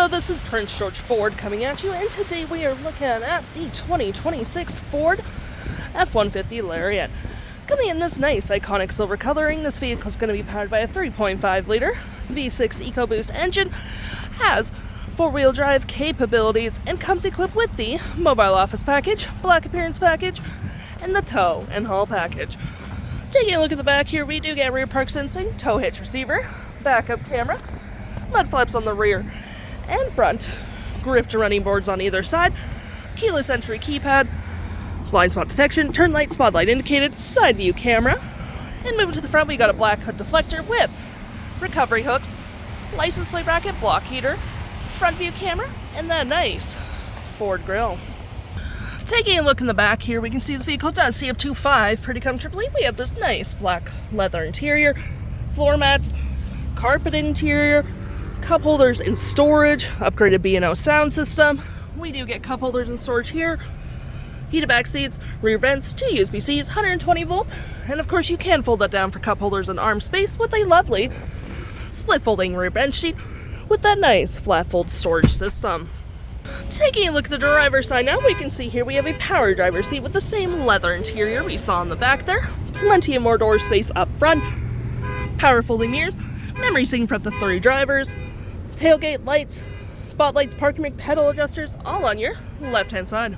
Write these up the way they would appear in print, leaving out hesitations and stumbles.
Hello, this is Prince George Ford coming at you, and today we are looking at the 2026 Ford F-150 Lariat. Coming in this nice, iconic silver coloring, this vehicle is going to be powered by a 3.5-liter V6 EcoBoost engine, has four-wheel drive capabilities, and comes equipped with the mobile office package, black appearance package, and the tow and haul package. Taking a look at the back here, we do get rear park sensing, tow hitch receiver, backup camera, mud flaps on the rear and front, grip to running boards on either side, keyless entry keypad, blind spot detection, turn light, spotlight indicated, side view camera, and moving to the front we got a black hood deflector with recovery hooks, license plate bracket, block heater, front view camera, and that nice Ford grille. Taking a look in the back here, we can see this vehicle does see up to 5 pretty comfortably. We have this nice black leather interior, floor mats, carpet interior, cup holders in storage, upgraded B&O sound system. We do get cup holders in storage here, heated back seats, rear vents, 2 USB-Cs, 120 volt, and of course you can fold that down for cup holders and arm space with a lovely split folding rear bench seat with that nice flat fold storage system. Taking a look at the driver's side now, we can see here we have a power driver's seat with the same leather interior we saw in the back there, plenty of more door space up front, power folding mirrors, memory seating for up to 3 drivers, tailgate lights, spotlights, parking brake, pedal adjusters, all on your left-hand side.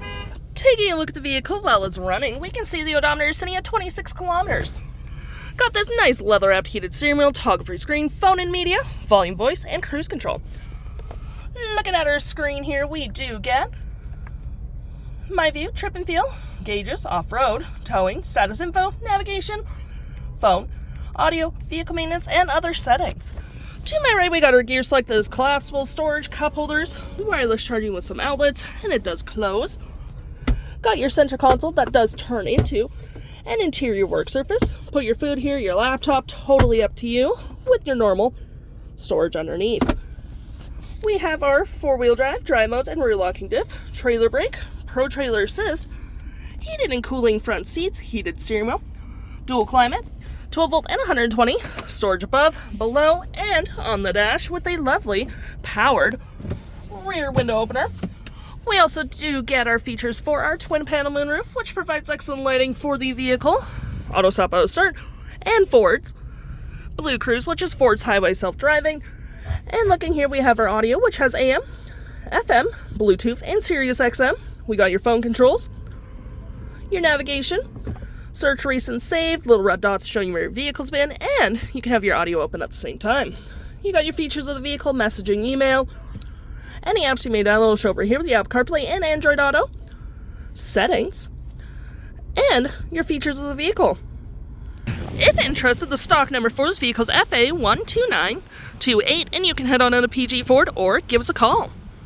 Taking a look at the vehicle while it's running, we can see the odometer is sitting at 26 kilometers. Got this nice leather-wrapped heated steering wheel, toggle-free screen, phone and media, volume, voice, and cruise control. Looking at our screen here, we do get My View, Trip and Feel, gauges, off-road, towing, status info, navigation, phone, audio, vehicle maintenance, and other settings. To my right, we got our gear select that is collapsible, storage, cup holders, wireless charging with some outlets, and it does close. Got your center console that does turn into an interior work surface. Put your food here, your laptop, totally up to you, with your normal storage underneath. We have our 4-wheel drive modes, and rear locking diff, trailer brake, pro trailer assist, heated and cooling front seats, heated steering wheel, dual climate, 12 volt and 120, storage above, below, and on the dash with a lovely powered rear window opener. We also do get our features for our twin panel moonroof, which provides excellent lighting for the vehicle, auto stop, auto start, and Ford's BlueCruise, which is Ford's highway self-driving. And looking here, we have our audio, which has AM, FM, Bluetooth, and Sirius XM. We got your phone controls, your navigation, search recent saved, little red dots showing you where your vehicle's been, and you can have your audio open at the same time. You got your features of the vehicle, messaging, email, any apps you may download will show over here with your Apple CarPlay and Android Auto, settings, and your features of the vehicle. If interested, the stock number for this vehicle is FA12928, and you can head on into PG Ford or give us a call.